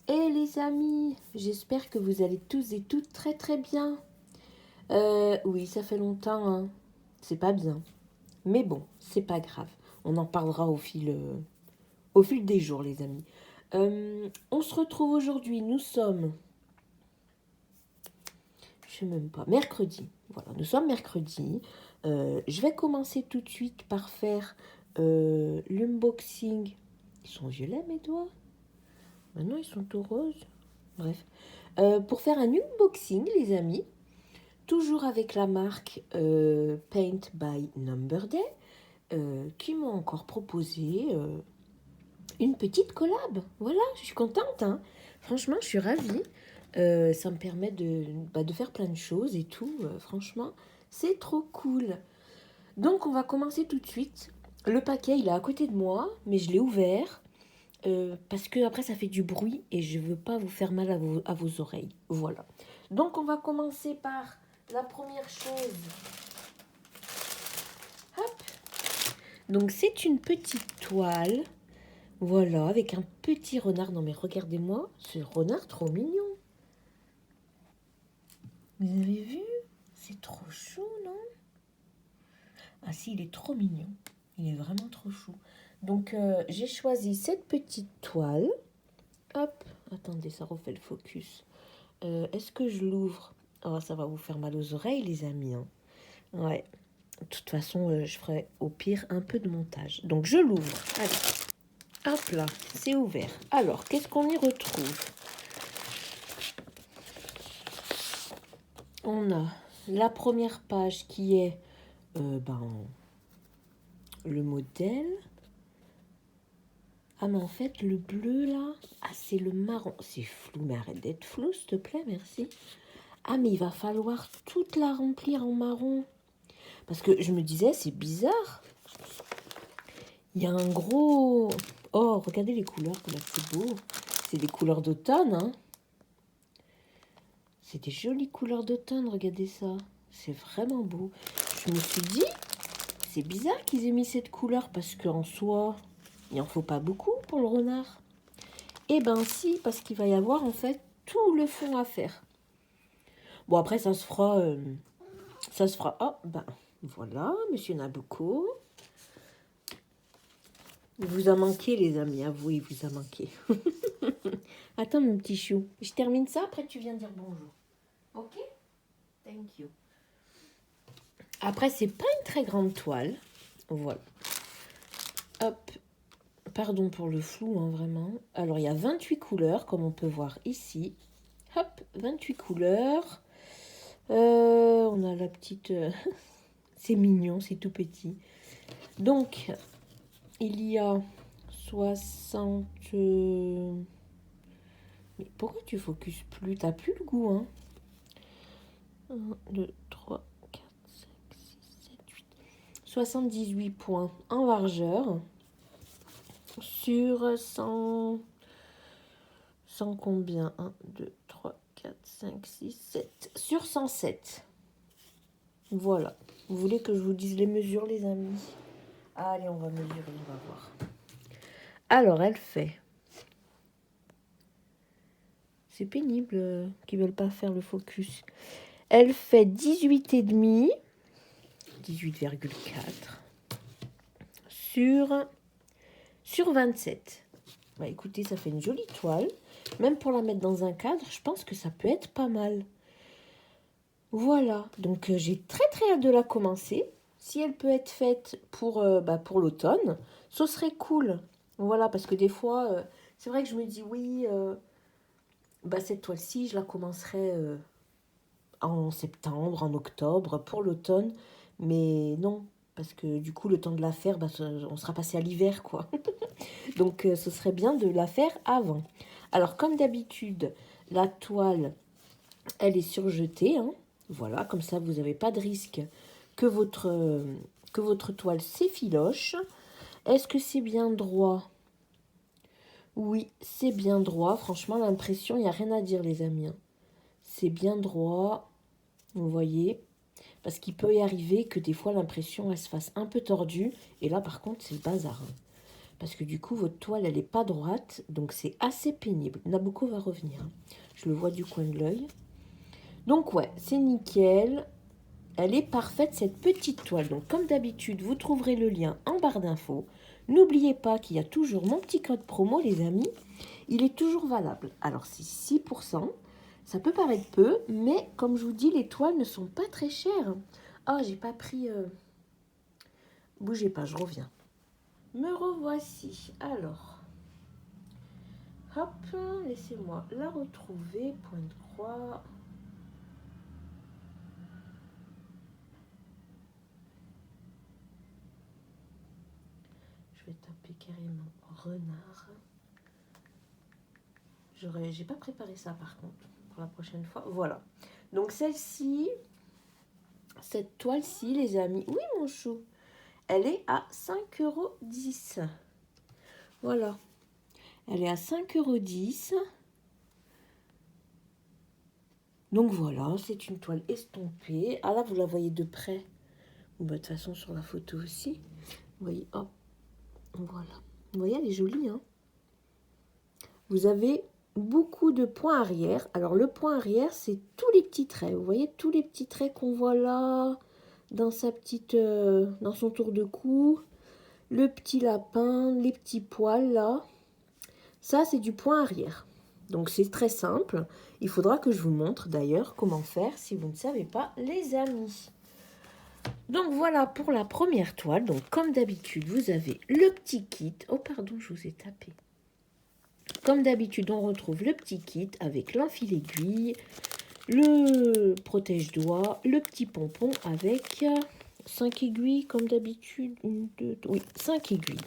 Et les amis, j'espère que vous allez tous et toutes très très bien. Oui, ça fait longtemps, hein. C'est pas bien. Mais bon, c'est pas grave. On en parlera au fil des jours, les amis. On se retrouve aujourd'hui. Nous sommes, je sais même pas, mercredi. Voilà, nous sommes mercredi. Je vais commencer tout de suite par faire l'unboxing. Ils sont violets, mes doigts? Maintenant, ils sont tout roses. Bref. Pour faire un unboxing, les amis, toujours avec la marque Paint by Number Day, qui m'ont encore proposé une petite collab. Voilà, je suis contente, hein. Franchement, je suis ravie. Ça me permet de faire plein de choses et tout. Franchement, c'est trop cool. Donc, on va commencer tout de suite. Le paquet, il est à côté de moi, mais je l'ai ouvert. Parce que après ça fait du bruit et je veux pas vous faire mal à vos oreilles. Voilà. Donc on va commencer par la première chose. Hop. Donc c'est une petite toile. Voilà, avec un petit renard. Non mais regardez-moi, ce renard trop mignon. Vous avez vu? C'est trop chou, non? Ah si, il est trop mignon. Il est vraiment trop chou. Donc j'ai choisi cette petite toile. Hop. Attendez, ça refait le focus. Est-ce que je l'ouvre? Oh, ça va vous faire mal aux oreilles, les amis, hein. Ouais. De toute façon, je ferai au pire un peu de montage. Donc, je l'ouvre. Allez. Hop là, c'est ouvert. Alors, qu'est-ce qu'on y retrouve? On a la première page qui est le modèle. Ah, mais en fait, le bleu, là, ah, c'est le marron. C'est flou, mais arrête d'être flou, s'il te plaît, merci. Ah, mais il va falloir toute la remplir en marron. Parce que je me disais, c'est bizarre. Il y a un gros... Oh, regardez les couleurs, comme c'est beau. C'est des couleurs d'automne, hein. C'est des jolies couleurs d'automne, regardez ça. C'est vraiment beau. Je me suis dit, c'est bizarre qu'ils aient mis cette couleur, parce qu'en soi, il n'en faut pas beaucoup pour le renard. Eh ben si, parce qu'il va y avoir en fait tout le fond à faire. Bon, après, ça se fera... Oh, ben, voilà, monsieur Nabucco. Il vous a manqué, les amis, avouez, il vous a manqué. Attends, mon petit chou. Je termine ça, après tu viens dire bonjour. Ok? Thank you. Après, c'est pas une très grande toile. Voilà. Hop. Pardon pour le flou, hein, vraiment. Alors, il y a 28 couleurs, comme on peut voir ici. Hop, 28 couleurs. On a la petite... c'est mignon, c'est tout petit. Donc, il y a 60... Mais pourquoi tu focuses plus? T'as plus le goût, hein? 1, 2, 3, 4, 5, 6, 7, 8. 78 points en largeur sur 100... 100 combien? 1, 2, 3, 4, 5, 6, 7. Sur 107. Voilà. Vous voulez que je vous dise les mesures, les amis? Allez, on va mesurer, on va voir. Alors, elle fait... C'est pénible qu'ils ne veulent pas faire le focus. Elle fait 18,5, 18,4 sur 27. Bah, écoutez, ça fait une jolie toile. Même pour la mettre dans un cadre, je pense que ça peut être pas mal. Voilà, donc j'ai très très hâte de la commencer. Si elle peut être faite pour l'automne, ce serait cool. Voilà, parce que des fois, c'est vrai que je me dis oui, cette toile-ci, je la commencerai en septembre, en octobre, pour l'automne. Mais non, parce que du coup, le temps de la faire, on sera passé à l'hiver, quoi. Donc, ce serait bien de la faire avant. Alors, comme d'habitude, la toile, elle est surjetée, hein. Voilà, comme ça, vous n'avez pas de risque que votre toile s'effiloche. Est-ce que c'est bien droit? Oui, c'est bien droit. Franchement, l'impression, il n'y a rien à dire, les amis, hein. C'est bien droit, vous voyez. Parce qu'il peut y arriver que des fois, l'impression, elle se fasse un peu tordue. Et là, par contre, c'est le bazar, hein. Parce que du coup, votre toile, elle n'est pas droite. Donc, c'est assez pénible. Nabucco va revenir. Je le vois du coin de l'œil. Donc, ouais, c'est nickel. Elle est parfaite, cette petite toile. Donc, comme d'habitude, vous trouverez le lien en barre d'infos. N'oubliez pas qu'il y a toujours mon petit code promo, les amis. Il est toujours valable. Alors, c'est 6%. Ça peut paraître peu, mais comme je vous dis, les toiles ne sont pas très chères. Ah, j'ai pas pris... Bougez pas, je reviens. Me revoici. Alors, hop, laissez-moi la retrouver. Point de croix. Je vais taper carrément renard. J'ai pas préparé ça par contre pour la prochaine fois. Voilà. Donc celle-ci, cette toile-ci, les amis. Oui, mon chou. Elle est à 5,10 €. Voilà. Elle est à 5,10 €. Donc voilà, c'est une toile estompée. Ah là, vous la voyez de près. Bah, de toute façon, sur la photo aussi. Vous voyez, hop. Voilà. Vous voyez, elle est jolie, hein. Vous avez beaucoup de points arrière. Alors, le point arrière, c'est tous les petits traits. Vous voyez, tous les petits traits qu'on voit là, dans sa petite, dans son tour de cou. Le petit lapin, les petits poils, là. Ça, c'est du point arrière. Donc, c'est très simple. Il faudra que je vous montre, d'ailleurs, comment faire si vous ne savez pas, les amis. Donc, voilà pour la première toile. Donc, comme d'habitude, vous avez le petit kit. Oh, pardon, je vous ai tapé. Comme d'habitude, on retrouve le petit kit avec l'enfil aiguille, le protège-doigts, le petit pompon avec 5 aiguilles, comme d'habitude. 1, 2, oui, 5 aiguilles.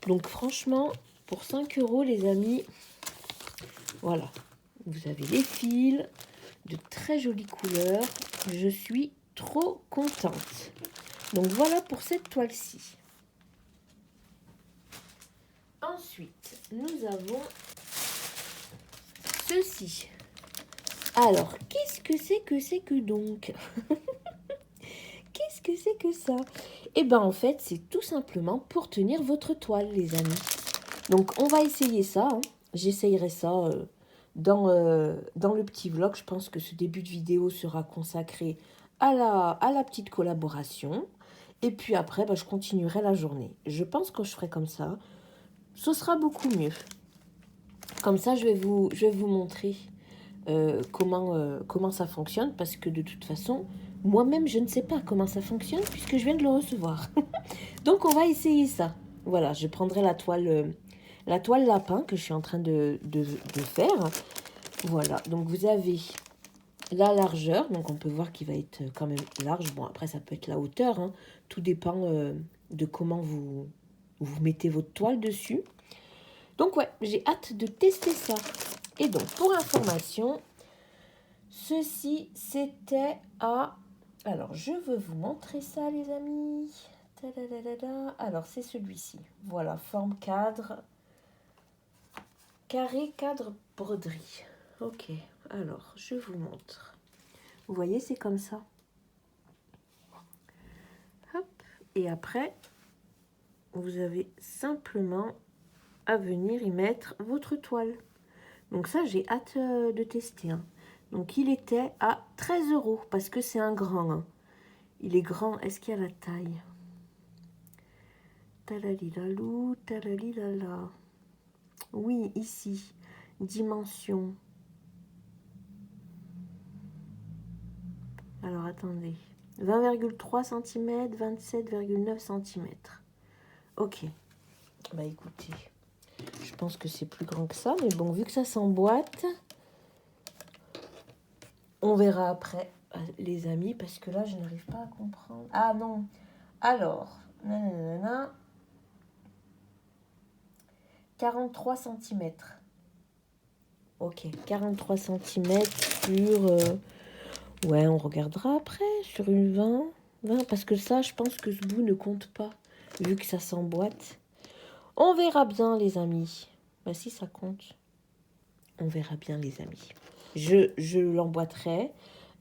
Donc, franchement, pour 5 €, les amis, voilà. Vous avez les fils de très jolies couleurs. Je suis trop contente. Donc, voilà pour cette toile-ci. Ensuite, nous avons ceci. Alors, qu'est-ce que c'est que donc? Qu'est-ce que c'est que ça? Eh bien, en fait, c'est tout simplement pour tenir votre toile, les amis. Donc, on va essayer ça. Hein. J'essayerai ça dans le petit vlog. Je pense que ce début de vidéo sera consacré à la petite collaboration. Et puis après, je continuerai la journée. Je pense que je ferai comme ça. Ce sera beaucoup mieux. Comme ça, je vais vous montrer comment ça fonctionne. Parce que de toute façon, moi-même, je ne sais pas comment ça fonctionne puisque je viens de le recevoir. Donc, on va essayer ça. Voilà, je prendrai la toile lapin que je suis en train de faire. Voilà, donc vous avez la largeur. Donc, on peut voir qu'il va être quand même large. Bon, après, ça peut être la hauteur. Hein. Tout dépend de comment vous mettez votre toile dessus. Donc, ouais, j'ai hâte de tester ça. Et donc, pour information, ceci, c'était à... Alors, je veux vous montrer ça, les amis. Tadadadada. Alors, c'est celui-ci. Voilà, forme cadre. Carré, cadre, broderie. Ok, alors, je vous montre. Vous voyez, c'est comme ça. Hop. Et après, vous avez simplement à venir y mettre votre toile. Donc ça, j'ai hâte de tester. Hein. Donc, il était à 13 € parce que c'est un grand. Hein. Il est grand. Est-ce qu'il y a la taille? Talalilalou, talalilala. Oui, ici. Dimension. Alors, attendez. 20,3 cm, 27,9 cm. Ok. Bah, écoutez. Je pense que c'est plus grand que ça. Mais bon, vu que ça s'emboîte, on verra après, les amis. Parce que là, je n'arrive pas à comprendre. Ah, non. Alors, nanana. 43 cm. Ok, 43 cm sur... ouais, on regardera après, sur une 20, parce que ça, je pense que ce bout ne compte pas, vu que ça s'emboîte. On verra bien, les amis. Bah si, ça compte. On verra bien, les amis. Je l'emboîterai.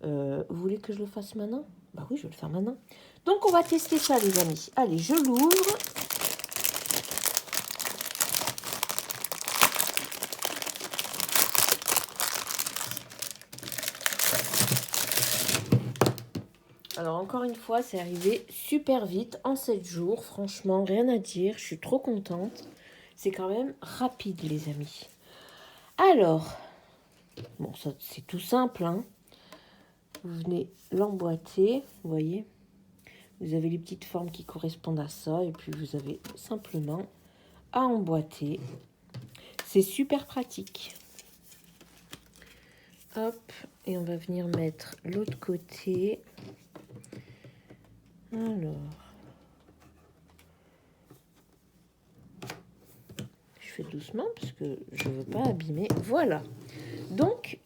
Vous voulez que je le fasse maintenant? Bah oui, je vais le faire maintenant. Donc, on va tester ça, les amis. Allez, je l'ouvre. Alors encore une fois, c'est arrivé super vite, en 7 jours. Franchement, rien à dire, je suis trop contente. C'est quand même rapide, les amis. Alors, bon, ça c'est tout simple, hein. Vous venez l'emboîter, vous voyez. Vous avez les petites formes qui correspondent à ça. Et puis vous avez simplement à emboîter. C'est super pratique. Hop, et on va venir mettre l'autre côté. Alors, je fais doucement parce que je ne veux pas abîmer. Voilà. Donc,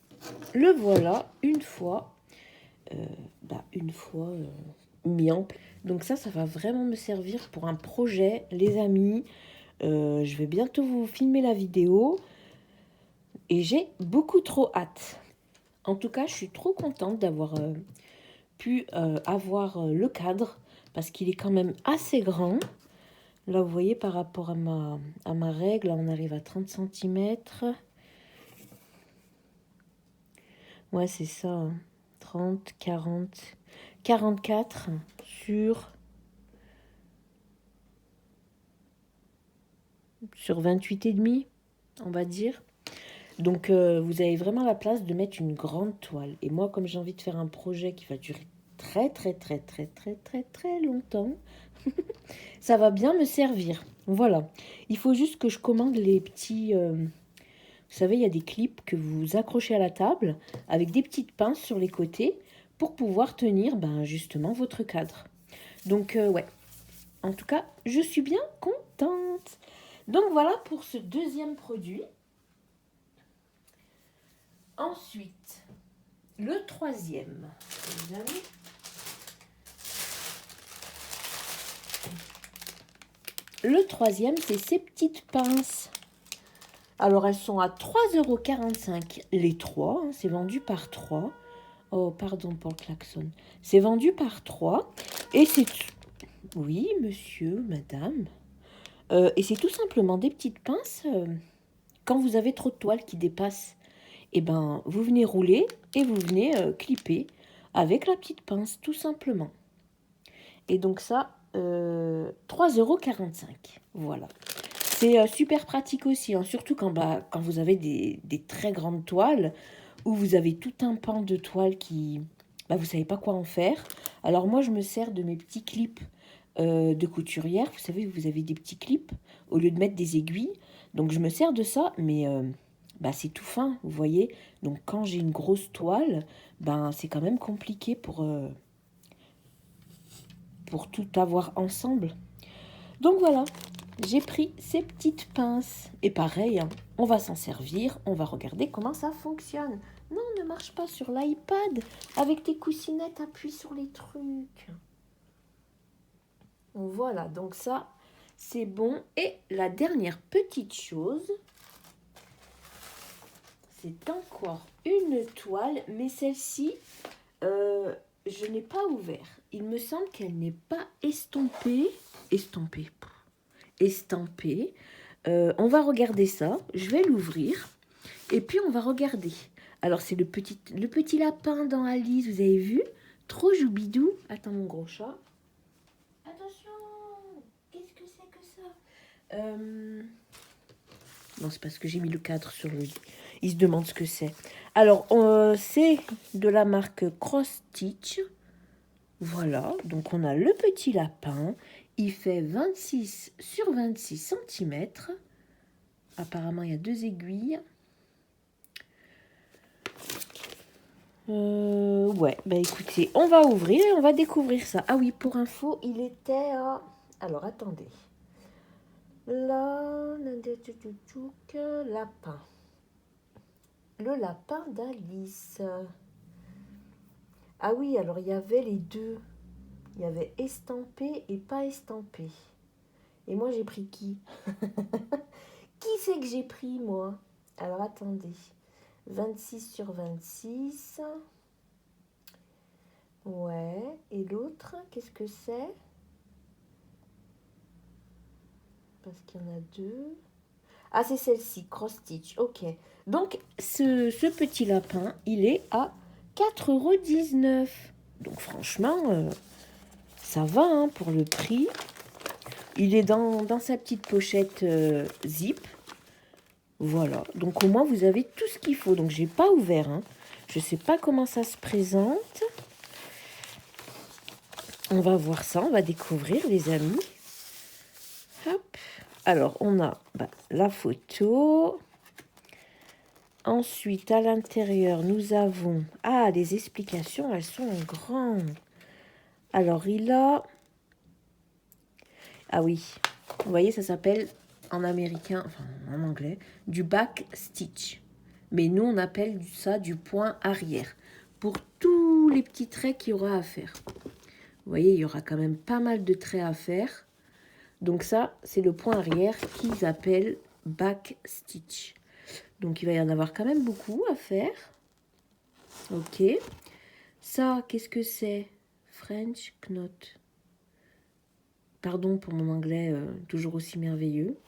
le voilà une fois, mis en place. Donc ça va vraiment me servir pour un projet, les amis. Je vais bientôt vous filmer la vidéo et j'ai beaucoup trop hâte. En tout cas, je suis trop contente d'avoir pu avoir le cadre parce qu'il est quand même assez grand. Là, vous voyez, par rapport à ma règle, on arrive à 30 cm. Ouais, c'est ça. Hein. 30, 40, 44 sur 28,5, on va dire. Donc, vous avez vraiment la place de mettre une grande toile. Et moi, comme j'ai envie de faire un projet qui va durer très, très, très, très, très, très, très longtemps, ça va bien me servir. Voilà. Il faut juste que je commande les petits... vous savez, il y a des clips que vous accrochez à la table avec des petites pinces sur les côtés pour pouvoir tenir justement votre cadre. Donc, ouais. En tout cas, je suis bien contente. Donc, voilà pour ce deuxième produit. Ensuite, le troisième. Le troisième, c'est ces petites pinces. Alors, elles sont à 3,45 € les trois. Hein, c'est vendu par 3. Oh, pardon pour le klaxon. C'est vendu par 3. Et c'est... Oui, monsieur, madame. Et c'est tout simplement des petites pinces. Quand vous avez trop de toile qui dépasse, et vous venez rouler et vous venez clipper avec la petite pince, tout simplement. Et donc ça, 3,45 €. Voilà. C'est super pratique aussi, hein, surtout quand vous avez des très grandes toiles, où vous avez tout un pan de toile qui... vous ne savez pas quoi en faire. Alors moi, je me sers de mes petits clips de couturière. Vous savez, vous avez des petits clips, au lieu de mettre des aiguilles. Donc je me sers de ça, mais c'est tout fin, vous voyez. Donc quand j'ai une grosse toile, c'est quand même compliqué pour tout avoir ensemble. Donc voilà, j'ai pris ces petites pinces. Et pareil, hein, on va s'en servir, on va regarder comment ça fonctionne. Non, ne marche pas sur l'iPad. Avec tes coussinettes, appuie sur les trucs. Voilà, donc ça, c'est bon. Et la dernière petite chose, c'est encore une toile, mais celle-ci, je n'ai pas ouvert. Il me semble qu'elle n'est pas estampée. Estampée. On va regarder ça. Je vais l'ouvrir. Et puis, on va regarder. Alors, c'est le petit lapin dans Alice. Vous avez vu? Trop joubidou. Attends, mon gros chat. Attention. Qu'est-ce que c'est que ça? Non, c'est parce que j'ai mis le cadre sur lui. Il se demande ce que c'est. Alors, c'est de la marque Cross Stitch. Voilà, donc on a le petit lapin. Il fait 26 sur 26 cm. Apparemment, il y a 2 aiguilles. Ouais, écoutez, on va ouvrir et on va découvrir ça. Ah oui, pour info, il était à... Alors, attendez. Là, lapin. Le lapin d'Alice. Ah oui, alors il y avait les deux. Il y avait estampé et pas estampé. Et moi, j'ai pris qui? Qui c'est que j'ai pris, moi? Alors, attendez. 26 sur 26. Ouais. Et l'autre, qu'est-ce que c'est? Parce qu'il y en a deux. Ah, c'est celle-ci, Cross Stitch. Ok. Donc, ce petit lapin, il est à 4,19 €. Donc franchement, ça va hein, pour le prix. Il est dans sa petite pochette zip. Voilà, donc au moins vous avez tout ce qu'il faut. Donc j'ai pas ouvert, hein. Je sais pas comment ça se présente. On va voir ça, on va découvrir les amis. Hop. Alors on a la photo. Ensuite à l'intérieur nous avons... Ah, les explications, elles sont grandes. Alors il a... Ah oui, vous voyez ça s'appelle en américain, enfin en anglais, du back stitch. Mais nous, on appelle ça du point arrière. Pour tous les petits traits qu'il y aura à faire. Vous voyez, il y aura quand même pas mal de traits à faire. Donc ça, c'est le point arrière qu'ils appellent back stitch. Donc il va y en avoir quand même beaucoup à faire. Ok. Ça, qu'est-ce que c'est? French knot. Pardon pour mon anglais, toujours aussi merveilleux.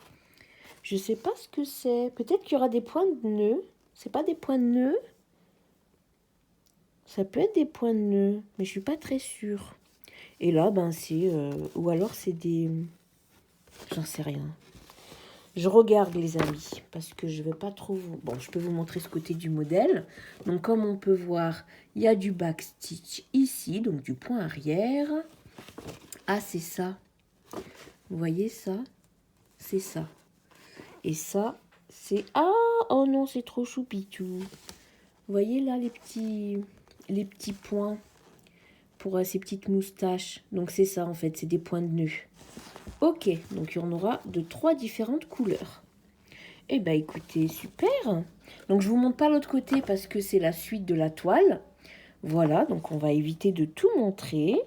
Je ne sais pas ce que c'est. Peut-être qu'il y aura des points de nœud. C'est pas des points de nœud. Ça peut être des points de nœud, mais je suis pas très sûre. Et là, c'est... ou alors c'est des... J'en sais rien. Je regarde les amis, parce que je ne vais pas trop... Bon, je peux vous montrer ce côté du modèle. Donc comme on peut voir, il y a du backstitch ici, donc du point arrière. Ah, c'est ça. Vous voyez ça? C'est ça. Et ça, c'est... Ah, oh non, c'est trop choupitou. Vous voyez là les petits points pour ces petites moustaches. Donc c'est ça en fait, c'est des points de nœud. Ok, donc il y en aura de 3 différentes couleurs. Eh bien écoutez, super. Donc je vous montre pas l'autre côté parce que c'est la suite de la toile. Voilà, donc on va éviter de tout montrer.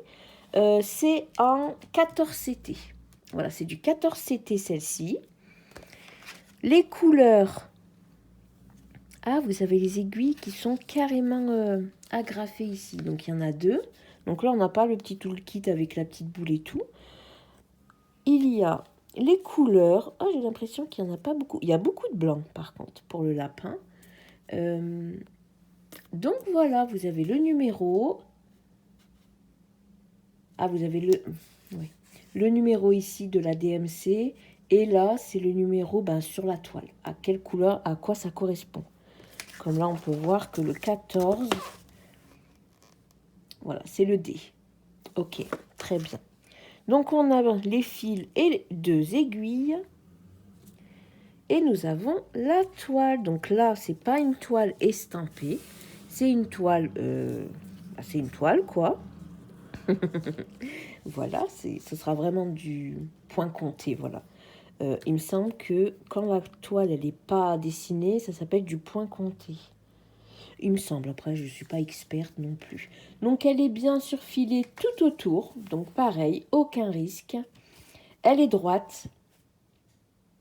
C'est en 14 CT. Voilà, c'est du 14 CT celle-ci. Les couleurs. Ah, vous avez les aiguilles qui sont carrément agrafées ici. Donc il y en a 2. Donc là, on n'a pas le petit toolkit avec la petite boule et tout. Il y a les couleurs. Oh, j'ai l'impression qu'il n'y en a pas beaucoup. Il y a beaucoup de blanc, par contre, pour le lapin. Donc voilà, vous avez le numéro. Ah, vous avez le numéro ici de la DMC. Et là, c'est le numéro sur la toile. À quelle couleur, à quoi ça correspond. Comme là, on peut voir que le 14... Voilà, c'est le D. Ok, très bien. Donc, on a les fils et les 2 aiguilles. Et nous avons la toile. Donc là, c'est pas une toile estampée. C'est une toile... c'est une toile, quoi. Voilà, ce sera vraiment du point compté, voilà. Il me semble que quand la toile, elle n'est pas dessinée, ça s'appelle du point compté. Il me semble, après je ne suis pas experte non plus. Donc elle est bien surfilée tout autour, donc pareil, aucun risque. Elle est droite.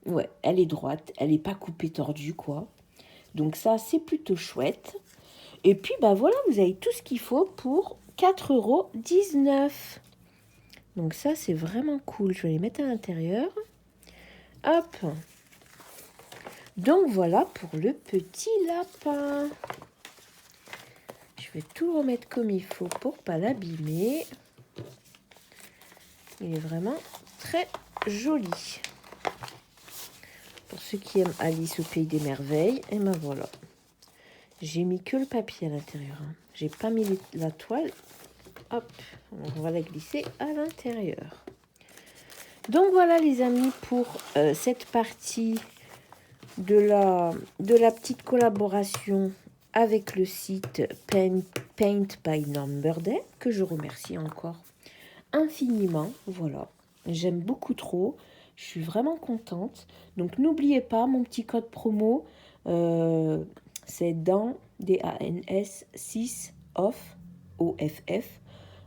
Ouais, elle est droite, elle n'est pas coupée tordue quoi. Donc ça c'est plutôt chouette. Et puis voilà, vous avez tout ce qu'il faut pour 4,19 €. Donc ça c'est vraiment cool, je vais les mettre à l'intérieur. Hop. Donc voilà pour le petit lapin. Je vais tout remettre comme il faut pour pas l'abîmer. Il est vraiment très joli. Pour ceux qui aiment Alice au Pays des Merveilles, et ben voilà. J'ai mis que le papier à l'intérieur. J'ai pas mis la toile. Hop, on va la glisser à l'intérieur. Donc voilà les amis pour cette partie de la petite collaboration avec le site Paint by Number Day, que je remercie encore infiniment. Voilà, j'aime beaucoup trop, je suis vraiment contente. Donc n'oubliez pas mon petit code promo, c'est dans DANS 6 off OFF.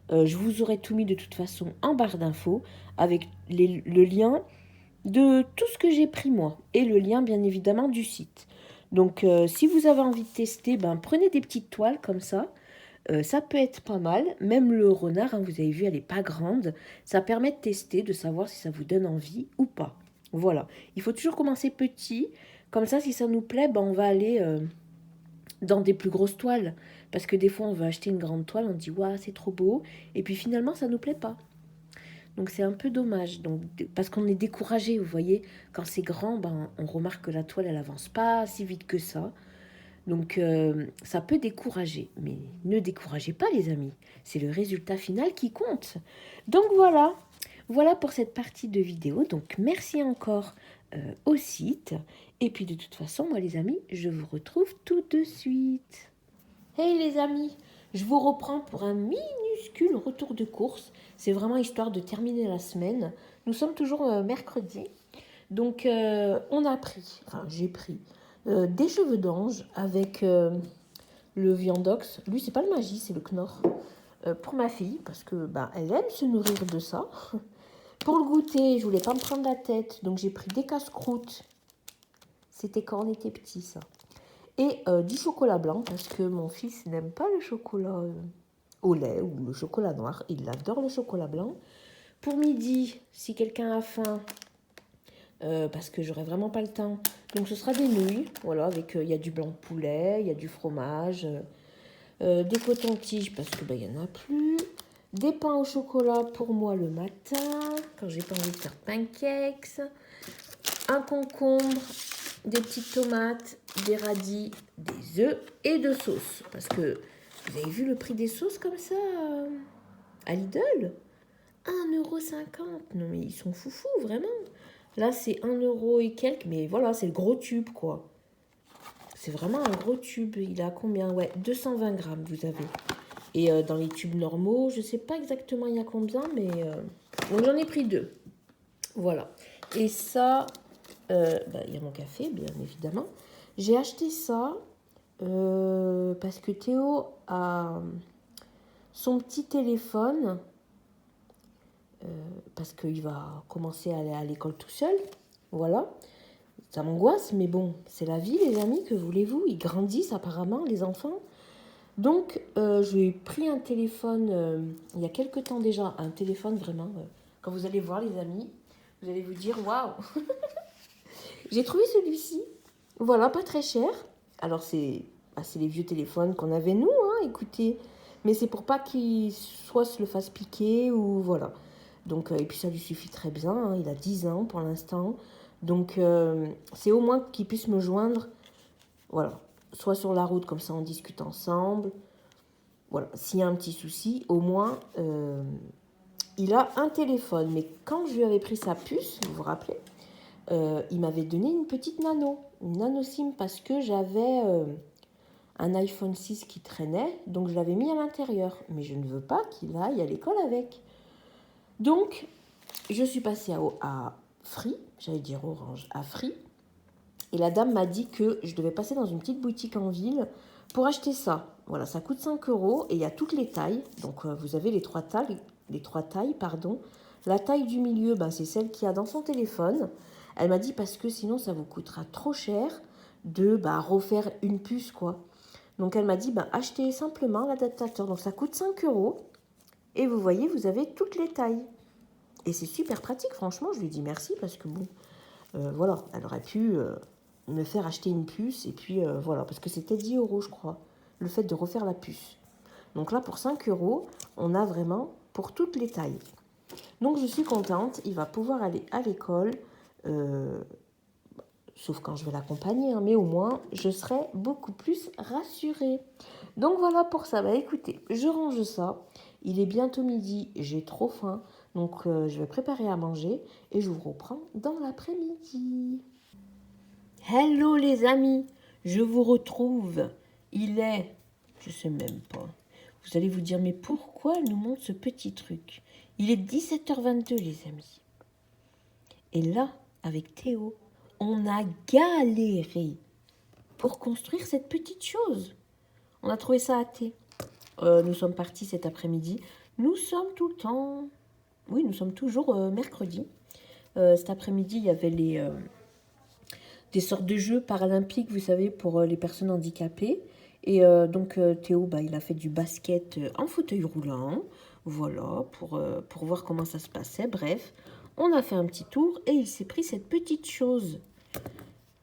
Je vous aurai tout mis de toute façon en barre d'infos avec le lien de tout ce que j'ai pris moi et le lien bien évidemment du site. Donc si vous avez envie de tester, prenez des petites toiles comme ça. Ça peut être pas mal. Même le renard, vous avez vu, elle n'est pas grande. Ça permet de tester, de savoir si ça vous donne envie ou pas. Voilà. Il faut toujours commencer petit. Comme ça, si ça nous plaît, on va aller dans des plus grosses toiles. Parce que des fois, on veut acheter une grande toile, on dit, waouh, c'est trop beau. Et puis finalement, ça ne nous plaît pas. Donc c'est un peu dommage. Donc, parce qu'on est découragé, vous voyez. Quand c'est grand, ben, on remarque que la toile, elle avance pas si vite que ça. Donc ça peut décourager. Mais ne découragez pas, les amis. C'est le résultat final qui compte. Donc voilà. Voilà pour cette partie de vidéo. Donc merci encore au site. Et puis de toute façon, moi les amis, je vous retrouve tout de suite. Hey les amis, je vous reprends pour un minuscule retour de course. C'est vraiment histoire de terminer la semaine. Nous sommes toujours mercredi. Donc on a pris, enfin j'ai pris, des cheveux d'ange avec le viandox. Lui c'est pas le magie, c'est le Knorr. Pour ma fille, parce que bah, elle aime se nourrir de ça. Pour le goûter, je voulais pas me prendre la tête, donc j'ai pris des casse-croûtes. C'était quand on était petit, ça. Et du chocolat blanc, parce que mon fils n'aime pas le chocolat au lait ou le chocolat noir. Il adore le chocolat blanc. Pour midi, si quelqu'un a faim, parce que j'aurai vraiment pas le temps, donc ce sera des nouilles. Voilà, avec il y a du blanc de poulet, il y a du fromage, des cotons-tiges, parce que il y en a plus. Des pains au chocolat pour moi le matin, quand j'ai pas envie de faire pancakes. Un concombre, des petites tomates, des radis, des œufs et de sauce. Parce que vous avez vu le prix des sauces comme ça à Lidl? 1,50 €. Non mais ils sont foufous, vraiment. Là c'est 1 € et quelques, mais voilà, c'est le gros tube quoi. C'est vraiment un gros tube. Il a combien? Ouais, 220 grammes vous avez. Et dans les tubes normaux, je sais pas exactement il y a combien, mais... Donc j'en ai pris 2. Voilà. Et ça, il y a mon café, bien évidemment. J'ai acheté ça parce que Théo a son petit téléphone, parce qu'il va commencer à aller à l'école tout seul. Voilà. Ça m'angoisse, mais bon, c'est la vie, les amis, que voulez-vous? Ils grandissent apparemment, les enfants. Donc, j'ai pris un téléphone, il y a quelques temps déjà, un téléphone vraiment, quand vous allez voir les amis, vous allez vous dire, waouh. J'ai trouvé celui-ci, voilà, pas très cher. Alors, c'est les vieux téléphones qu'on avait nous, hein, écoutez, mais c'est pour pas qu'il soit se le fasse piquer ou voilà. Donc, et puis ça lui suffit très bien, hein, il a 10 ans pour l'instant. Donc, c'est au moins qu'il puisse me joindre, voilà, soit sur la route, comme ça on discute ensemble. Voilà, s'il y a un petit souci, au moins, il a un téléphone. Mais quand je lui avais pris sa puce, vous vous rappelez, il m'avait donné une petite une nano SIM, parce que j'avais un iPhone 6 qui traînait, donc je l'avais mis à l'intérieur. Mais je ne veux pas qu'il aille à l'école avec. Donc, je suis passée à Free, j'allais dire Orange, à Free. Et la dame m'a dit que je devais passer dans une petite boutique en ville pour acheter ça. Voilà, ça coûte 5 € et il y a toutes les tailles. Donc, vous avez les trois tailles. La taille du milieu, c'est celle qu'il y a dans son téléphone. Elle m'a dit parce que sinon, ça vous coûtera trop cher de refaire une puce, quoi. Donc, elle m'a dit, achetez simplement l'adaptateur. Donc, ça coûte 5 € et vous voyez, vous avez toutes les tailles. Et c'est super pratique, franchement. Je lui ai dit merci parce que bon, voilà, elle aurait pu me faire acheter une puce et puis voilà, parce que c'était 10 € je crois, le fait de refaire la puce. Donc là, pour 5 €, on a vraiment pour toutes les tailles. Donc je suis contente, il va pouvoir aller à l'école, sauf quand je vais l'accompagner, hein, mais au moins, je serai beaucoup plus rassurée. Donc voilà pour ça. Écoutez, je range ça. Il est bientôt midi, j'ai trop faim. Donc je vais préparer à manger et je vous reprends dans l'après-midi. Hello les amis, je vous retrouve. Il est, je sais même pas. Vous allez vous dire, mais pourquoi elle nous montre ce petit truc? Il est 17h22 les amis. Et là, avec Théo, on a galéré pour construire cette petite chose. On a trouvé ça hâté. Nous sommes partis cet après-midi. Nous sommes tout le temps... Oui, nous sommes toujours mercredi. Cet après-midi, il y avait des sortes de jeux paralympiques, vous savez, pour les personnes handicapées. Et donc, Théo, il a fait du basket en fauteuil roulant. Voilà, pour voir comment ça se passait. Bref, on a fait un petit tour et il s'est pris cette petite chose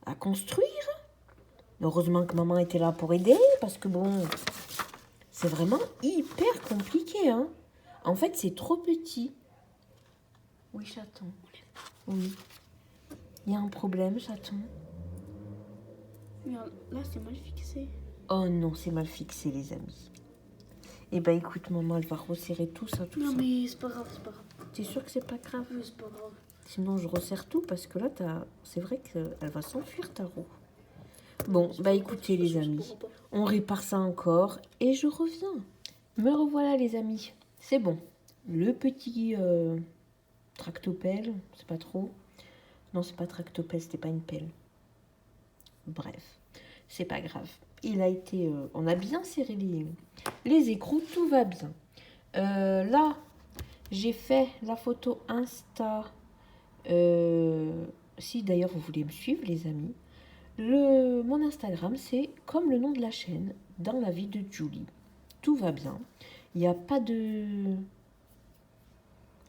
à construire. Heureusement que maman était là pour aider, parce que bon, c'est vraiment hyper compliqué, hein. En fait, c'est trop petit. Oui, chaton. Oui. Il y a un problème, chaton. Là, c'est mal fixé. Oh non, c'est mal fixé, les amis. Eh ben, écoute, maman, elle va resserrer tout ça, tout ça. Non, mais c'est pas grave, c'est pas grave. T'es sûre que c'est pas grave? Oui, c'est pas grave. Sinon, je resserre tout, parce que là, c'est vrai qu'elle va s'enfuir, ta roue. Bon, bah écoutez, les amis, on répare ça encore, et je reviens. Me revoilà, les amis. C'est bon. Le petit tractopelle, c'est pas trop. Non, c'est pas tractopelle, c'était pas une pelle. Bref, c'est pas grave. Il a été, on a bien serré les écrous, tout va bien. Là, j'ai fait la photo Insta. Si d'ailleurs vous voulez me suivre, les amis, mon Instagram, c'est comme le nom de la chaîne, Dans la vie de Julie. Tout va bien. Il n'y a pas de...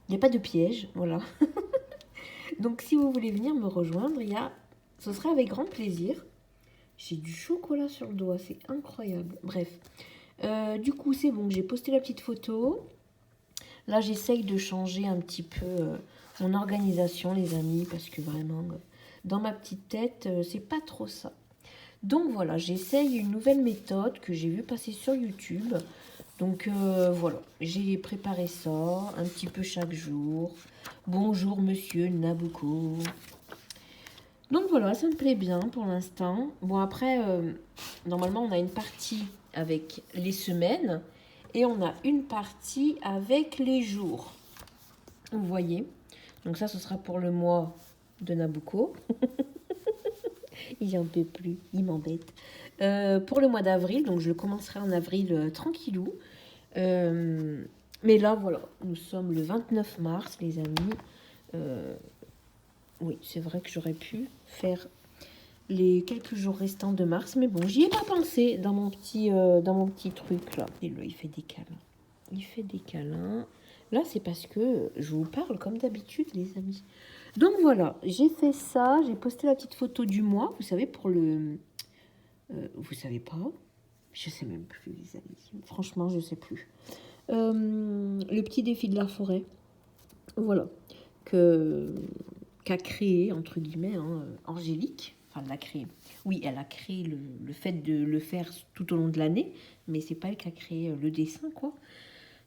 Il n'y a pas de piège, voilà. Donc si vous voulez venir me rejoindre, ce serait avec grand plaisir. J'ai du chocolat sur le doigt, c'est incroyable. Bref, du coup c'est bon, j'ai posté la petite photo. Là j'essaye de changer un petit peu mon organisation, les amis, parce que vraiment, dans ma petite tête, c'est pas trop ça. Donc voilà, j'essaye une nouvelle méthode que j'ai vue passer sur YouTube. Donc voilà, j'ai préparé ça un petit peu chaque jour. Bonjour monsieur Nabucco. Donc voilà, ça me plaît bien pour l'instant. Bon après, normalement on a une partie avec les semaines et on a une partie avec les jours. Vous voyez. Donc ça, ce sera pour le mois de Nabucco. Il n'en peut plus, il m'embête. Pour le mois d'avril, donc je le commencerai en avril tranquillou. Mais là, voilà, nous sommes le 29 mars, les amis. Oui, c'est vrai que j'aurais pu faire les quelques jours restants de mars, mais bon, j'y ai pas pensé dans mon petit truc là. Et là, il fait des câlins. Il fait des câlins. Là, c'est parce que je vous parle comme d'habitude, les amis. Donc voilà, j'ai fait ça, j'ai posté la petite photo du mois, vous savez, pour le... vous savez pas? Je sais même plus, les amis. Franchement, je sais plus. Le petit défi de la forêt. Voilà. Qu'a créé, entre guillemets, hein, Angélique. Enfin, elle l'a créé. Oui, elle a créé le fait de le faire tout au long de l'année, mais c'est pas elle qui a créé le dessin, quoi.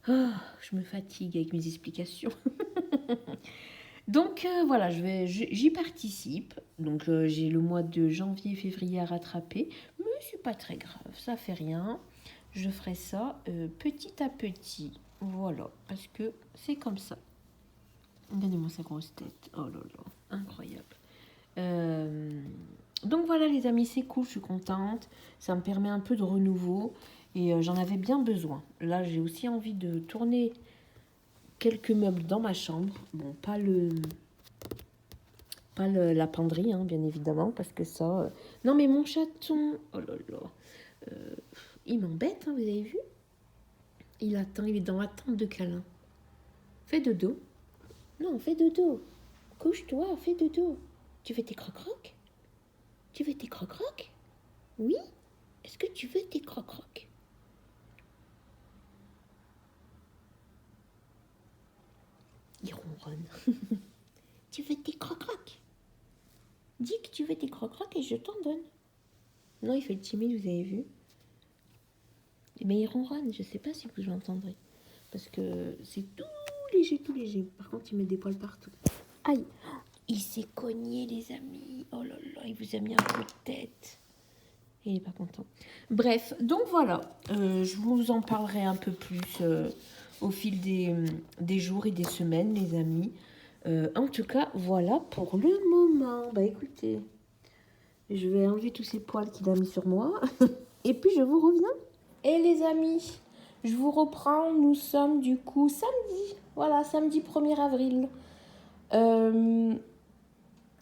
Ah, je me fatigue avec mes explications. Donc voilà, j'y participe. Donc j'ai le mois de janvier, février à rattraper, mais c'est pas très grave, ça fait rien. Je ferai ça petit à petit. Voilà, parce que c'est comme ça. Donnez-moi sa grosse tête. Oh là là, incroyable. Donc voilà les amis, c'est cool, je suis contente. Ça me permet un peu de renouveau et j'en avais bien besoin. Là, j'ai aussi envie de tourner quelques meubles dans ma chambre. Bon, pas la penderie, hein, bien évidemment, parce que ça... Non, mais mon chaton... Oh là là. Il m'embête, hein, vous avez vu? Il attend, il est dans l'attente de câlin. Fais dodo. Non, fais dodo. Couche-toi, fais dodo. Tu veux tes crocs-crocs? Tu veux tes crocs-crocs? Oui? Est-ce que tu veux tes crocs-crocs? Il ronronne. Tu veux tes crocs-crocs? Dis que tu veux tes crocs-crocs et je t'en donne. Non, il fait le timide, vous avez vu? Mais il ronronne, je ne sais pas si vous l'entendrez. Parce que c'est tout léger, tout léger. Par contre, il met des poils partout. Aïe! Il s'est cogné, les amis. Oh là là, il vous a mis un coup de tête. Il n'est pas content. Bref, donc voilà. Je vous en parlerai un peu plus au fil des jours et des semaines, les amis. En tout cas, voilà pour le moment. Bah écoutez, je vais enlever tous ces poils qu'il a mis sur moi. Et puis, je vous reviens. Et les amis, je vous reprends. Nous sommes du coup samedi. Voilà, samedi 1er avril.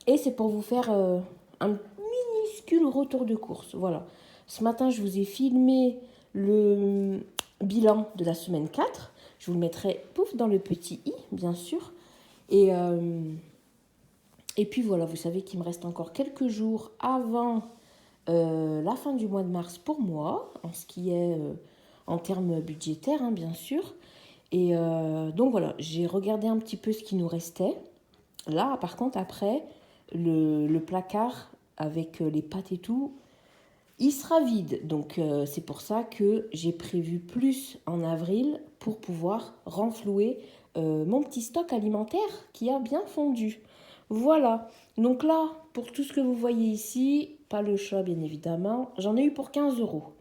Et c'est pour vous faire un minuscule retour de course. Voilà. Ce matin, je vous ai filmé le bilan de la semaine 4. Je vous le mettrai pouf dans le petit i, bien sûr. Et puis voilà, vous savez qu'il me reste encore quelques jours avant la fin du mois de mars pour moi, en ce qui est en termes budgétaires, hein, bien sûr. Et donc voilà, j'ai regardé un petit peu ce qui nous restait. Là, par contre, après, le placard avec les pâtes et tout, il sera vide. Donc c'est pour ça que j'ai prévu plus en avril pour pouvoir renflouer mon petit stock alimentaire qui a bien fondu. Voilà. Donc là, pour tout ce que vous voyez ici, pas le chat bien évidemment, j'en ai eu pour 15 euros.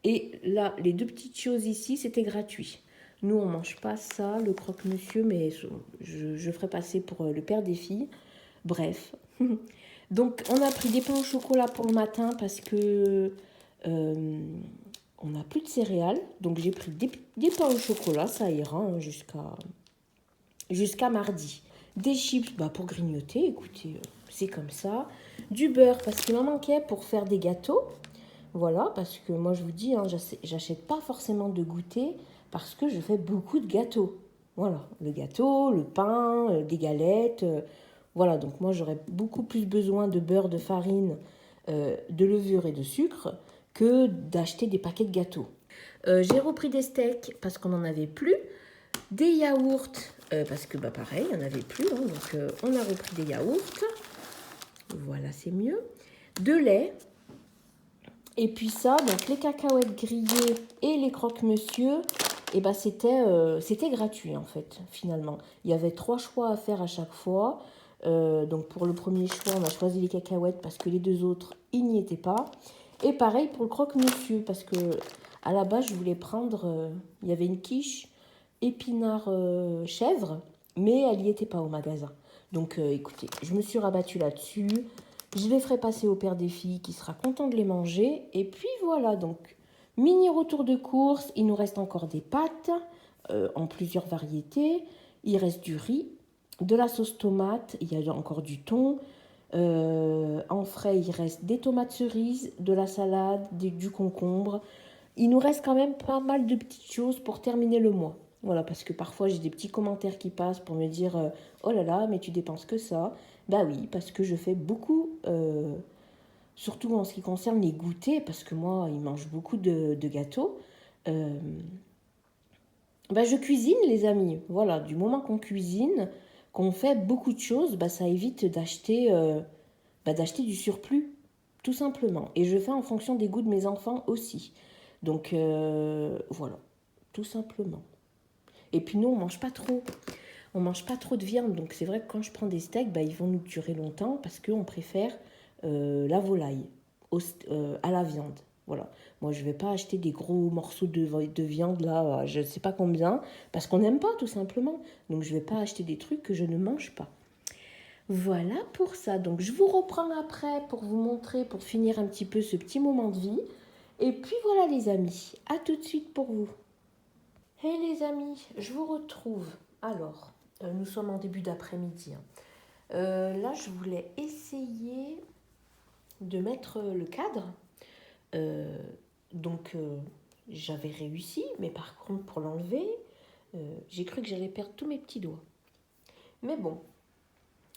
Et là, les deux petites choses ici, c'était gratuit. Nous, on ne mange pas ça, le croque-monsieur, mais je ferai passer pour le père des filles. Bref. Donc, on a pris des pains au chocolat pour le matin parce que on n'a plus de céréales. Donc, j'ai pris des pains au chocolat, ça ira hein, jusqu'à mardi. Des chips pour grignoter, écoutez, c'est comme ça. Du beurre parce qu'il m'en manquait pour faire des gâteaux. Voilà, parce que moi je vous dis, hein, j'achète pas forcément de goûter parce que je fais beaucoup de gâteaux. Voilà, le gâteau, le pain, des galettes. Voilà, donc moi j'aurais beaucoup plus besoin de beurre, de farine, de levure et de sucre que d'acheter des paquets de gâteaux. J'ai repris des steaks parce qu'on n'en avait plus, des yaourts parce que pareil, il n'y en avait plus, hein, donc on a repris des yaourts. Voilà, c'est mieux. De lait. Et puis ça, donc les cacahuètes grillées et les croque-monsieur, et c'était gratuit en fait, finalement. Il y avait 3 choix à faire à chaque fois. Donc pour le premier choix, on a choisi les cacahuètes parce que les deux autres, ils n'y étaient pas. Et pareil pour le croque-monsieur, parce que à la base, je voulais prendre, il y avait une quiche épinard chèvre, mais elle n'y était pas au magasin. Donc écoutez, je me suis rabattue là-dessus. Je les ferai passer au père des filles qui sera content de les manger. Et puis voilà, donc mini retour de course. Il nous reste encore des pâtes en plusieurs variétés. Il reste du riz, de la sauce tomate, il y a encore du thon. En frais, il reste des tomates cerises, de la salade, du concombre. Il nous reste quand même pas mal de petites choses pour terminer le mois. Voilà, parce que parfois j'ai des petits commentaires qui passent pour me dire oh là là, mais tu dépenses que ça. Bah oui, parce que je fais beaucoup, surtout en ce qui concerne les goûters, parce que moi, ils mangent beaucoup de gâteaux. Euh, je cuisine, les amis. Voilà, du moment qu'on cuisine, qu'on fait beaucoup de choses, ça évite d'acheter du surplus, tout simplement. Et je fais en fonction des goûts de mes enfants aussi. Donc voilà, tout simplement. Et puis nous, on mange pas trop. On mange pas trop de viande. Donc c'est vrai que quand je prends des steaks, ils vont nous durer longtemps parce qu'on préfère la volaille à la viande. Voilà. Moi, je vais pas acheter des gros morceaux de viande là, je ne sais pas combien, parce qu'on n'aime pas tout simplement. Donc je vais pas acheter des trucs que je ne mange pas. Voilà pour ça. Donc je vous reprends après pour vous montrer, pour finir un petit peu ce petit moment de vie. Et puis voilà les amis, à tout de suite pour vous. Hey les amis, je vous retrouve. Alors, nous sommes en début d'après-midi. Hein. Là, je voulais essayer de mettre le cadre. Donc, j'avais réussi, mais par contre, pour l'enlever, j'ai cru que j'allais perdre tous mes petits doigts. Mais bon,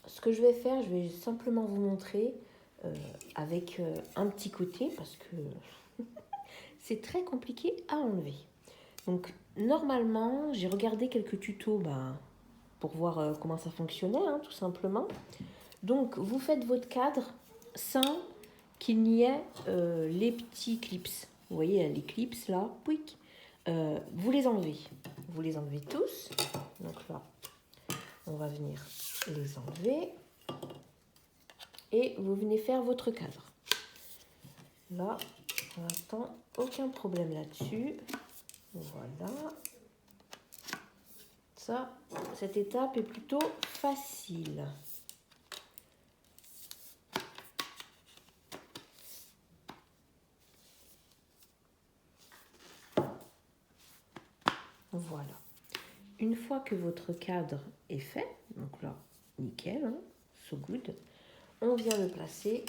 ce que je vais faire, je vais simplement vous montrer avec un petit côté, parce que c'est très compliqué à enlever. Donc, normalement, j'ai regardé quelques tutos pour voir comment ça fonctionnait, hein, tout simplement. Donc, vous faites votre cadre sans qu'il n'y ait les petits clips. Vous voyez, les clips là, pouic, vous les enlevez. Vous les enlevez tous. Donc là, on va venir les enlever. Et vous venez faire votre cadre. Là, pour l'instant, aucun problème là-dessus. Voilà. Ça, cette étape est plutôt facile. Voilà. Une fois que votre cadre est fait, donc là, nickel, hein, so good, on vient le placer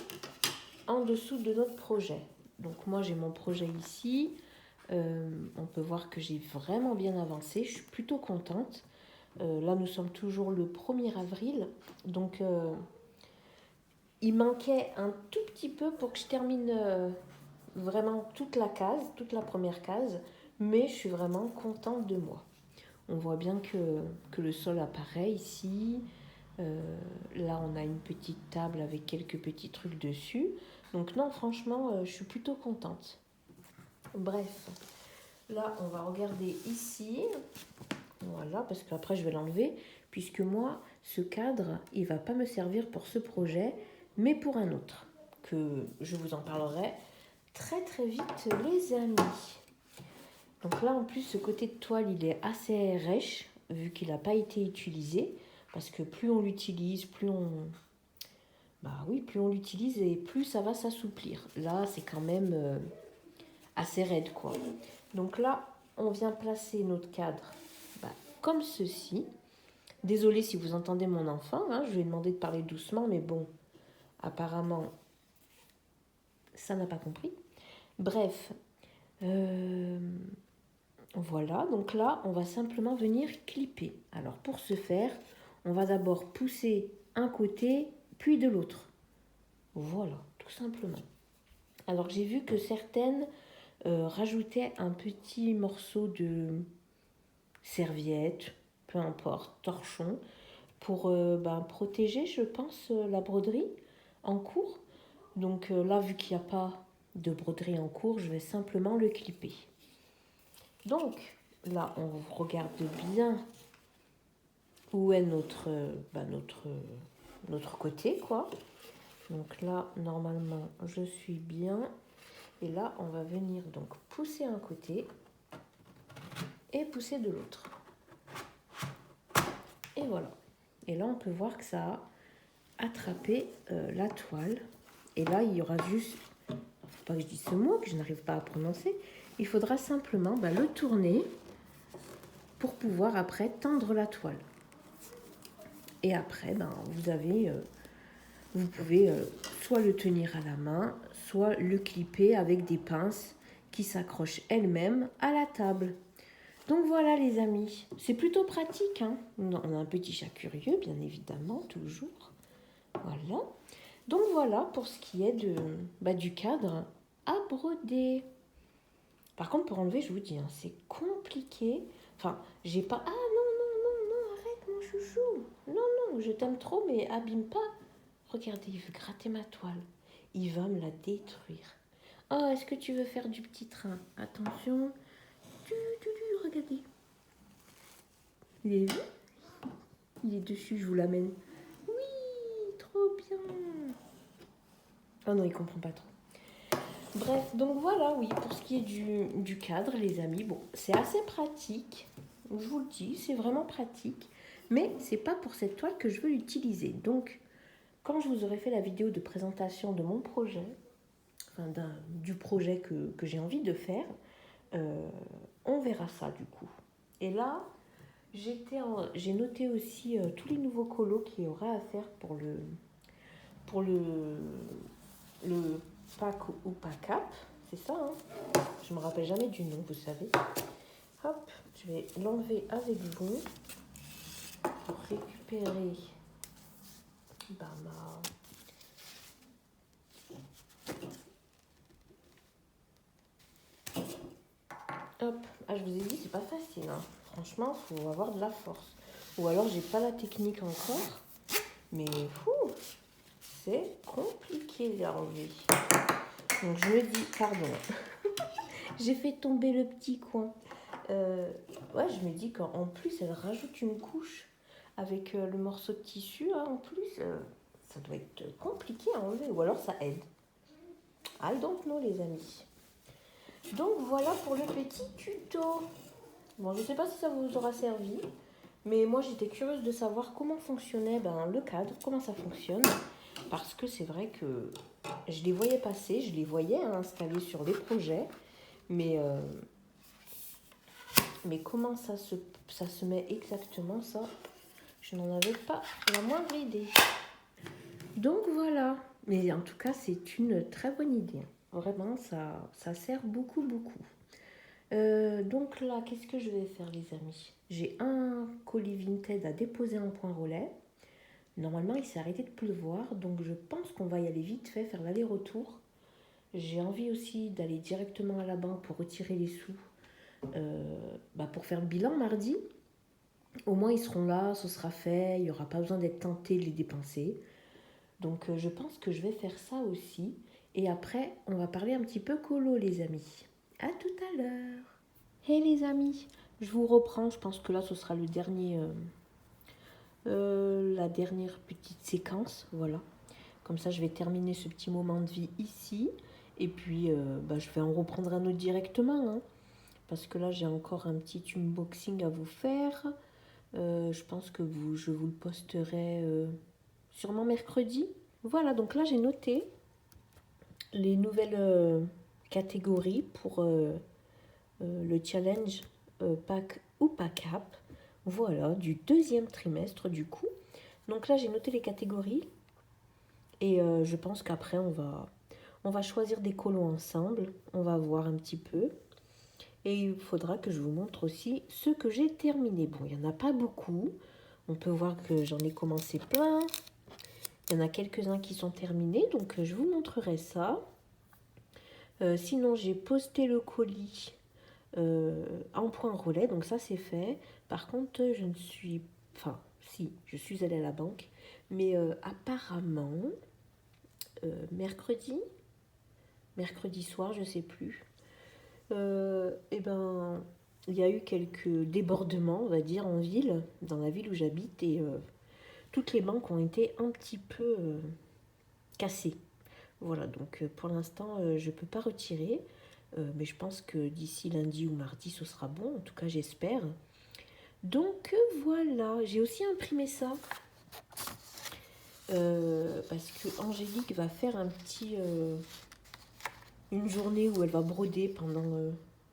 en dessous de notre projet. Donc moi, j'ai mon projet ici. On peut voir que j'ai vraiment bien avancé. Je suis plutôt contente. Là, nous sommes toujours le 1er avril. Donc, Il manquait un tout petit peu pour que je termine vraiment toute la case, toute la première case, mais je suis vraiment contente de moi. On voit bien que le sol apparaît ici. Là, on a une petite table avec quelques petits trucs dessus. Donc non, franchement, je suis plutôt contente. Bref, là, on va regarder ici. Voilà, parce qu'après, je vais l'enlever. Puisque moi, ce cadre, il ne va pas me servir pour ce projet, mais pour un autre. Que je vous en parlerai très très vite, les amis. Donc là, en plus, ce côté de toile, il est assez rêche, vu qu'il n'a pas été utilisé. Parce que plus on l'utilise, plus on... Bah oui, plus on l'utilise et plus ça va s'assouplir. Là, c'est quand même assez raide, quoi. Donc là, on vient placer notre cadre comme ceci. Désolée si vous entendez mon enfant, hein, je lui ai demandé de parler doucement, mais bon, apparemment, ça n'a pas compris. Bref, voilà, donc là, on va simplement venir clipper. Alors, pour ce faire, on va d'abord pousser un côté, puis de l'autre. Voilà, tout simplement. Alors, j'ai vu que certaines rajoutaient un petit morceau de serviette, peu importe, torchon, pour protéger, je pense, la broderie en cours. Donc là, vu qu'il n'y a pas de broderie en cours, je vais simplement le clipper. Donc là, on regarde bien où est notre côté, quoi. Donc là, normalement, je suis bien. Et là, on va venir donc pousser un côté et pousser de l'autre. Et voilà. Et là, on peut voir que ça a attrapé la toile. Et là, il y aura juste... Faut pas que je dise ce mot que je n'arrive pas à prononcer. Il faudra simplement le tourner pour pouvoir après tendre la toile. Et après, vous pouvez soit le tenir à la main, soit le clipper avec des pinces qui s'accrochent elles-mêmes à la table. Donc voilà les amis, c'est plutôt pratique, hein. On a un petit chat curieux, bien évidemment, toujours. Voilà. Donc voilà pour ce qui est du cadre à broder. Par contre, pour enlever, je vous dis, hein, c'est compliqué. Enfin, j'ai pas... Ah non, arrête mon chouchou. Non, je t'aime trop, mais abîme pas. Regardez, il veut gratter ma toile. Il va me la détruire. Oh, est-ce que tu veux faire du petit train? Attention. Regardez. Il est vu? Il est dessus, je vous l'amène. Oui, trop bien. Oh non, il comprend pas trop. Bref, donc voilà, oui, pour ce qui est du cadre, les amis, bon, c'est assez pratique, je vous le dis, c'est vraiment pratique, mais c'est pas pour cette toile que je veux l'utiliser. Donc, quand je vous aurai fait la vidéo de présentation de mon projet, enfin du projet que j'ai envie de faire, on verra ça du coup. Et là, j'ai noté aussi tous les nouveaux colos qu'il y aura à faire pour le pack ou pack-up, c'est ça, hein. Je me rappelle jamais du nom, vous savez. Hop, je vais l'enlever avec vous pour récupérer Hop, je vous ai dit, c'est pas facile, hein. Franchement, il faut avoir de la force. Ou alors, j'ai pas la technique encore, mais c'est compliqué à enlever. Donc, je me dis, pardon, j'ai fait tomber le petit coin. Je me dis qu'en plus, elle rajoute une couche avec le morceau de tissu. Hein, en plus, ça doit être compliqué à enlever. Ou alors, ça aide. I don't know, les amis. Donc, voilà pour le petit tuto. Bon, je ne sais pas si ça vous aura servi. Mais moi, j'étais curieuse de savoir comment fonctionnait le cadre, comment ça fonctionne. Parce que c'est vrai que je les voyais passer, je les voyais installés sur les projets. Mais comment ça se met exactement, ça, je n'en avais pas la moindre idée. Donc voilà. Mais en tout cas, c'est une très bonne idée. Vraiment, ça sert beaucoup. Donc là, qu'est-ce que je vais faire, les amis? J'ai un colis Vinted à déposer en point relais. Normalement, il s'est arrêté de pleuvoir, donc je pense qu'on va y aller vite fait, faire l'aller-retour. J'ai envie aussi d'aller directement à la banque pour retirer les sous, pour faire le bilan mardi. Au moins, ils seront là, ce sera fait, il n'y aura pas besoin d'être tenté de les dépenser. Donc, je pense que je vais faire ça aussi. Et après, on va parler un petit peu colo, les amis. À tout à l'heure. Hey les amis, je vous reprends. Je pense que là, ce sera la dernière petite séquence. Voilà. Comme ça, je vais terminer ce petit moment de vie ici. Et puis, je vais en reprendre un autre directement. Hein, parce que là, j'ai encore un petit unboxing à vous faire. Je pense que je vous le posterai sûrement mercredi. Voilà, donc là, j'ai noté les nouvelles catégories pour le challenge pack ou pack up. Voilà, du deuxième trimestre du coup. Donc là, j'ai noté les catégories. Et je pense qu'après, on va choisir des colos ensemble. On va voir un petit peu. Et il faudra que je vous montre aussi ce que j'ai terminé. Bon, il n'y en a pas beaucoup. On peut voir que j'en ai commencé plein. Il y en a quelques-uns qui sont terminés. Donc, je vous montrerai ça. Sinon, j'ai posté le colis en point relais. Donc, ça, c'est fait. Par contre, je ne suis... Enfin, si, je suis allée à la banque. Mais apparemment, mercredi soir, je ne sais plus. Il y a eu quelques débordements, on va dire, en ville, dans la ville où j'habite, et toutes les banques ont été un petit peu cassées. Voilà, donc pour l'instant, je ne peux pas retirer, mais je pense que d'ici lundi ou mardi, ce sera bon, en tout cas, j'espère. Donc voilà, j'ai aussi imprimé ça, parce que Angélique va faire une journée où elle va broder pendant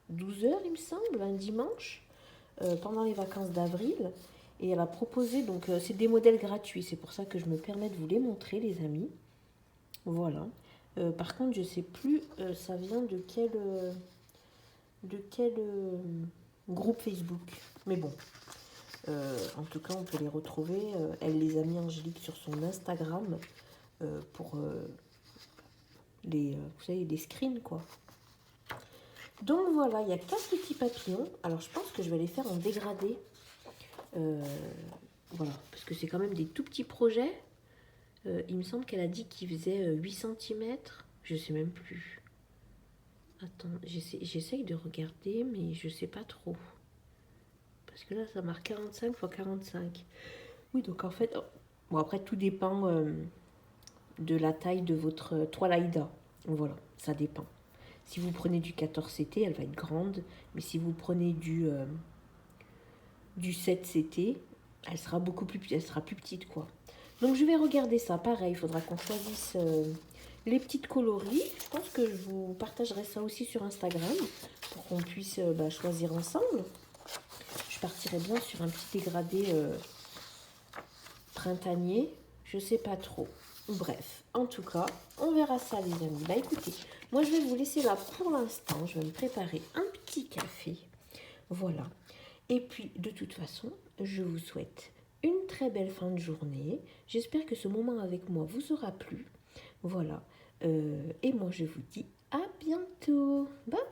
12 heures, il me semble, un dimanche, pendant les vacances d'avril. Et elle a proposé, donc c'est des modèles gratuits, c'est pour ça que je me permets de vous les montrer, les amis. Voilà. Par contre, je ne sais plus, ça vient de quel groupe Facebook. Mais bon, en tout cas, on peut les retrouver. Elle les a mis, Angélique, sur son Instagram pour vous savez, des screens, quoi. Donc voilà, il y a 4 petits papillons. Alors je pense que je vais les faire en dégradé. Voilà, parce que c'est quand même des tout petits projets. Il me semble qu'elle a dit qu'ils faisaient 8 cm. Je sais même plus. Attends, j'essaye de regarder, mais je sais pas trop. Parce que là, ça marque 45 x 45. Oui, donc en fait... oh, bon, après, tout dépend de la taille de votre toile Aïda. Voilà, ça dépend. Si vous prenez du 14CT, elle va être grande. Mais si vous prenez du 7CT, elle sera plus petite, quoi. Donc je vais regarder ça. Pareil, il faudra qu'on choisisse les petites coloris. Je pense que je vous partagerai ça aussi sur Instagram pour qu'on puisse choisir ensemble. Je partirai bien sur un petit dégradé printanier. Je sais pas trop. Bref, en tout cas, on verra ça, les amis. Bah écoutez, moi je vais vous laisser là pour l'instant. Je vais me préparer un petit café. Voilà. Et puis, de toute façon, je vous souhaite une très belle fin de journée. J'espère que ce moment avec moi vous aura plu. Voilà. Et moi, je vous dis à bientôt. Bye bye.